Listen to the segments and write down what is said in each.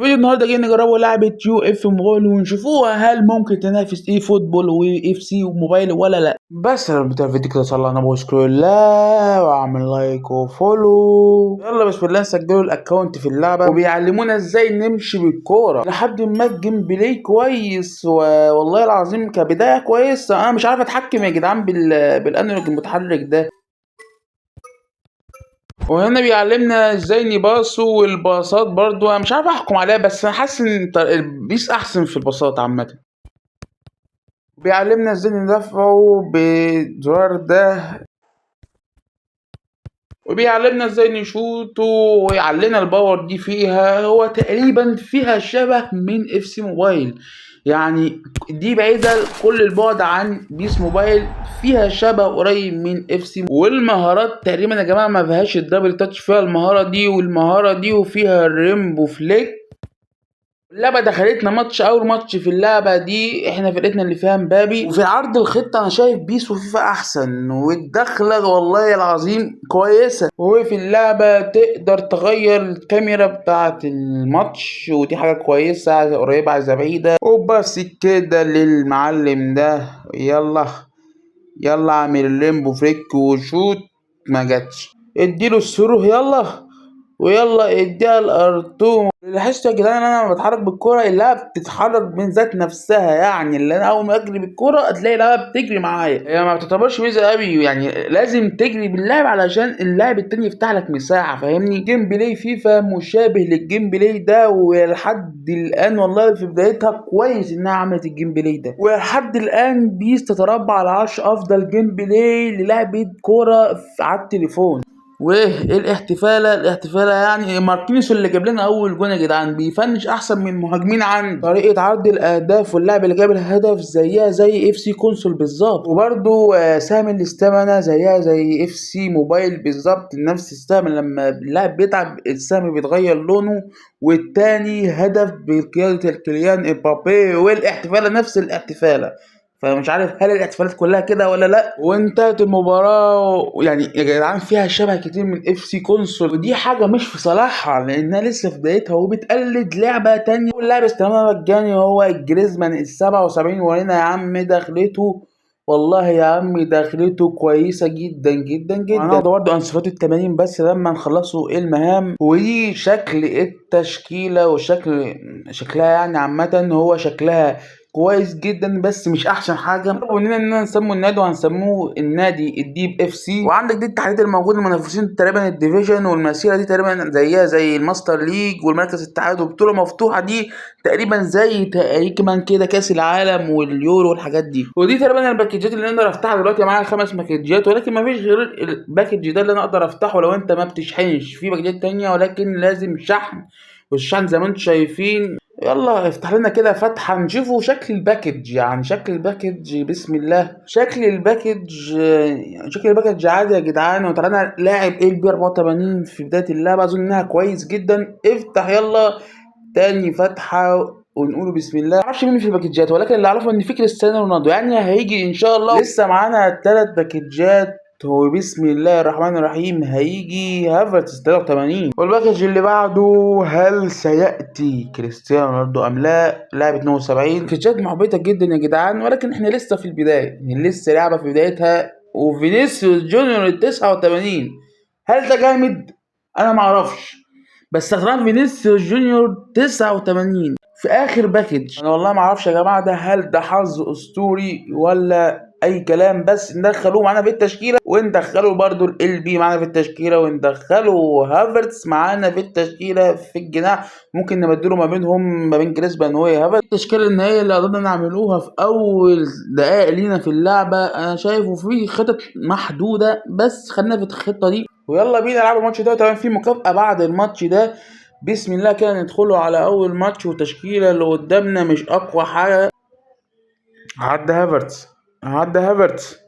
فيديو النهارده جايين نجربوا لعبة يو اف موبايل ونشوفوها هل ممكن تنافس اي فوتبول واف سي موبايل ولا لا. بس لو بتاع الفيديو كده صلى على النبي واشكروا الله واعمل لايك وفولو. يلا بسم الله نسجلوا الاكونت في اللعبة وبيعلمونا ازاي نمشي بالكورة لحد ما الجيم بلاي كويس والله العظيم كبداية كويسة. انا مش عارف اتحكم يا جدعان بالانالوج المتحرك ده. وهنا بيعلمنا ازاي نباصوا والباصات برضو انا مش عارف احكم عليها، بس انا حاسس ان البيس احسن في الباصات عامه. بيعلمنا ازاي ندافعوا بالزرار ده وبيعلمنا ازاي نشوطوا ويعلمنا الباور دي فيها. هو تقريبا فيها شبه من اف سي موبايل، يعني دي بعيدة كل البعد عن بيس موبايل، فيها شبه قريب من اف سي. والمهارات تقريبا يا جماعة ما فيهاش الدبل تاتش، فيها المهارة دي والمهارة دي وفيها الريمبو فليك. اللعبة دخلتنا ماتش، أول ماتش في اللعبة دي احنا فرقتنا اللي فيها مبابي. وفي عرض الخطة أنا شايف بيس وفيفا أحسن، والدخلة والله العظيم كويسة. وفي اللعبة تقدر تغير الكاميرا بتاعة الماتش ودي حاجة كويسة، عايزة قريبة عايزة بعيدة. وبس كده للمعلم ده. يلا يلا اعمل الليمبو فريك وشوت، ما جاتش. اديله الصاروخ يلا ويلا اديها الارتوم. لاحظت يا جدعان ان انا لما بتحرك بالكرة اللعبة بتتحرك من ذات نفسها، يعني اللي انا اول ما اجري بالكرة هتلاقي اللعبة بتجري معايا. هي ما بتعتبرش ميزة قوي، يعني لازم تجري باللعب علشان اللاعب التاني يفتح لك مساحة، فاهمني؟ جيم بلاي فيفا مشابه للجيم بلاي ده، ولحد الان والله في بدايتها كويس انها عملت الجيم بلاي ده، ولحد الان بيس تتربع على عرش افضل جيم بلاي للعبة كورة على التليفون. وايه الاحتفالة يعني ماركينيوس اللي جاب لنا اول جون يا جدعان، بيفنش احسن من مهاجمين عن طريقة عرض الاهداف، واللاعب اللي جاب الهدف زيها زي اف سي كونسول بالظبط. وبرده سهم الاستامنة زيها زي اف سي موبايل بالظبط، نفس السهم لما اللاعب بيتعب السهم بيتغير لونه. والتاني هدف بقيادة الكليان امبابي، والاحتفالة نفس الاحتفالة. فمش عارف هل الاحتفالات كلها كده ولا لا. وانتهت المباراة، يعني يا جدعان فيها شبه كتير من اف سي كونسول، ودي حاجة مش في صالحها لانها لسه في بدايتها وبتقلد لعبة تانية. واللاعب استلمها مجاني هو الجريزمان ال77، ورينا يا عم دخلته، والله يا عم دخلته كويسة جدا جدا جدا. هناخد برضه انصفات ال80 بس لما نخلصوا المهام. ودي شكل التشكيلة شكلها يعني عامة هو شكلها كويس جدا بس مش احسن حاجه. طلبوا مننا اننا نسموا النادي وهنسموه النادي الديب اف سي. وعندك دي التحديات الموجوده المنافسين تقريبا الديفيجن والمسيره دي تقريبا زيها زي الماستر ليج والمركز الاتحاد والبطوله مفتوحه دي تقريبا زي تقريبا كده كاس العالم واليورو والحاجات دي. ودي تقريبا الباكجات اللي نقدر افتحها دلوقتي. معايا 5 باكجات، ولكن ما فيش غير الباكج ده اللي انا اقدر افتحه لو انت ما بتشحنش. في باكجات تانية ولكن لازم شحن، والشحن زي ما انتم شايفين. يلا افتح لنا كده فتحة نشوفوا شكل الباكج، يعني شكل الباكج بسم الله. شكل الباكج عادي يا جدعان. وطلعنا لاعب ال بي 84 في بداية اللعبة، اظن انها كويس جدا. افتح يلا تاني فتحة ونقول بسم الله. معرفش مين في الباكجات، ولكن اللي اعرفه ان في كريستيانو رونالدو، يعني هيجي ان شاء الله. لسه معانا 3 باكجات، هو بسم الله الرحمن الرحيم هيجي هافرتز 83. والباكج اللي بعده هل سيأتي كريستيانو رونالدو أم لا؟ لاعب 72. باكجات محبطة جدا يا جدعان، ولكن احنا لسه في البداية، يعني لسه لعبة في بدايتها. وفينيسيوس جونيور 89، هل ده جامد؟ أنا معرفش، بس غرام فينيسيوس جونيور 89 في اخر باكج. انا والله ما اعرفش يا جماعه ده هل ده حظ اسطوري ولا اي كلام، بس ندخلوه معانا في التشكيله وندخلوا برضو ال بي معانا في التشكيله وندخلوا هافرتس معانا في التشكيله في الجناح. ممكن نبدله ما بينهم ما بين جريسبان وهافرتس. التشكيله النهائيه اللي قدرنا نعملوها في اول دقائق لينا في اللعبه انا شايفه في خطط محدوده، بس خلينا في الخطه دي ويلا بينا نلعب الماتش ده. وطبعا في مكافأة بعد الماتش ده. بسم الله كده ندخلوا على اول ماتش، والتشكيله اللي قدامنا مش اقوى حاجه. عدى هافرتس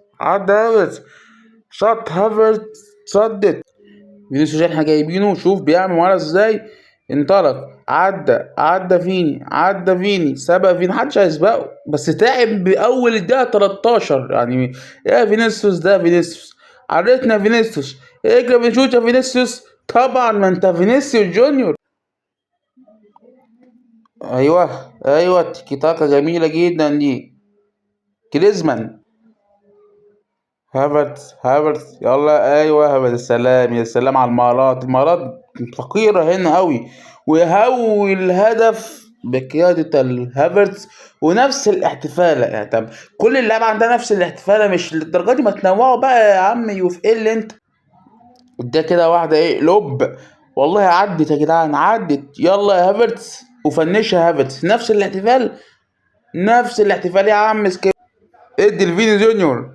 شاط هافرتس صدت. فينيسيوس احنا جايبينه، شوف بيعمل معانا ازاي. انطلق عدى فيني سبق فيني، محدش هيسبقه بس تعب باول الدقيقه 13 يعني. يا فينيسيوس ده فينيسيوس عرفتنا فينيسيوس اجري بنشوت يا فينيسيوس. طبعا ما انت فينيسيوس جونيور. ايوه ايوه، تيكي تاكا جميلة جدا دي. كريزمان. هافرتز يلا، ايوه هافرتز، السلام يا سلام على المهارات. المهارات فقيرة هنا قوي. وهوي الهدف بقيادة الهافرتز. ونفس الاحتفالة يعني. طب كل اللعبة عندها نفس الاحتفالة، مش للدرجة دي، ما تنوعوا بقى يا عم يوف، ايه اللي انت. ده كده واحدة ايه لوب. والله عدت يا جدعان، عدت. يلا يا هافرتز، وفنشها هافرتز نفس الاحتفال. نفس الاحتفال يا عم. ادي لفيني جونيور.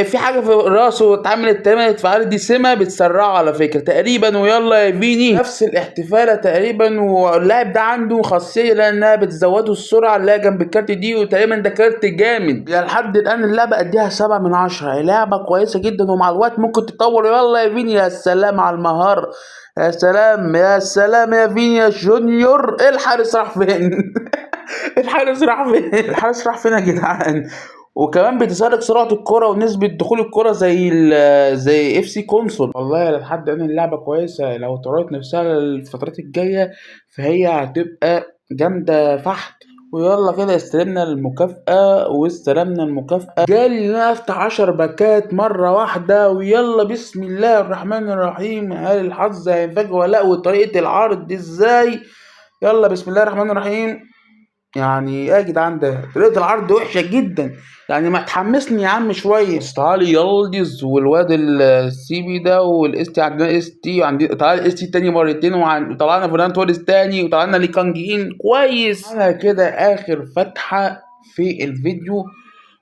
في حاجه في راسه اتعملت تمام اتفعلت، دي سمه بتسرعه على فكره تقريبا. ويلا يا فيني، نفس الاحتفاله تقريبا. واللاعب ده عنده خاصيه لانها بتزوده السرعه اللي هي جنب الكارت دي، وتقريبا ده كارت جامد. يعني لحد الان اللعبه اديها 7/10. لعبه كويسه جدا، ومع الوقت ممكن تتطور. يلا يا فيني، يا سلام على المهاره. يا سلام يا سلام يا فيني يا جونيور. الحارس راح فين؟ الحارس راح فين؟ الحارس راح فين يا جدعان؟ وكمان بتسارك سرعة الكرة ونسبة دخول الكرة زي اف سي كونسول. والله لحد الآن اللعبة كويسة، لو طورت نفسها الفترات الجاية فهي هتبقى جامدة فحت. ويلا كده استلمنا المكافأة، واستلمنا المكافأة. جالي ان انا افتح 10 باكات مرة واحدة. ويلا بسم الله الرحمن الرحيم. هل الحظ هينفجر ولا لا؟ وطريقة العرض دي ازاي؟ يلا بسم الله الرحمن الرحيم. يعني ايه يا جدعان؟ ده طريقة العرض وحشة جدا. يعني ما تحمسني يا عم شوية. بس تعالي يالديز والواد السي بي ده والاس تي. عندنا اس تي، وعندي تعالى الاس تي تاني مرتين، وطلعنا فرناند توريس تاني، وطلعنا لي كانجين كويس. انا كده اخر فتحة في الفيديو.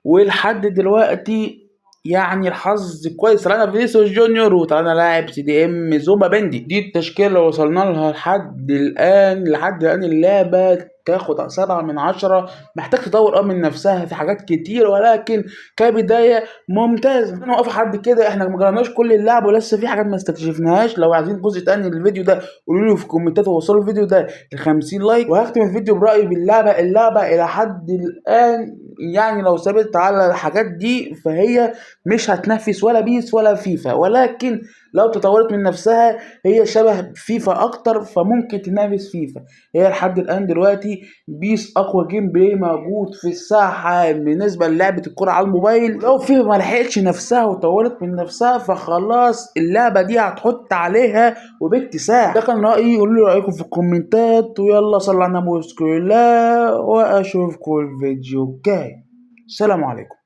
ولحد دلوقتي يعني الحظ كويس. طلعنا فينيسيوس جونيور، وطلعنا لاعب سي دي ام زوما بندي. دي التشكيلة اللي وصلنا لها لحد الآن. لحد الآن اللعبة تاخد 7/10. محتاج تطور من نفسها في حاجات كتير، ولكن كبداية ممتازة. نوقف حد كده، احنا ما جربناش كل اللعب ولسه في حاجات ما استكشفناهاش. لو عايزين جزء تاني للفيديو ده قولوا لي في الكومنتات، ووصلوا الفيديو ده ل 50 لايك. وهختم الفيديو برأيي باللعبة. اللعبة إلى حد الآن يعني لو ثبت على الحاجات دي فهي مش هتنافس ولا بيس ولا فيفا، ولكن لو تطورت من نفسها هي شبه فيفا اكتر، فممكن تنافس فيفا. هي لحد الان دلوقتي بيس اقوى جيم بلاي موجود في الساحه بالنسبه للعبه الكره على الموبايل. لو فيفا ما لحقتش نفسها وطورت من نفسها فخلاص اللعبه دي هتحط عليها وباكتساح. ده كان رايي، قولوا لي رايكم في الكومنتات. ويلا صلوا على النبي واشكروا الله، واشوفكم الفيديو الجاي. السلام عليكم.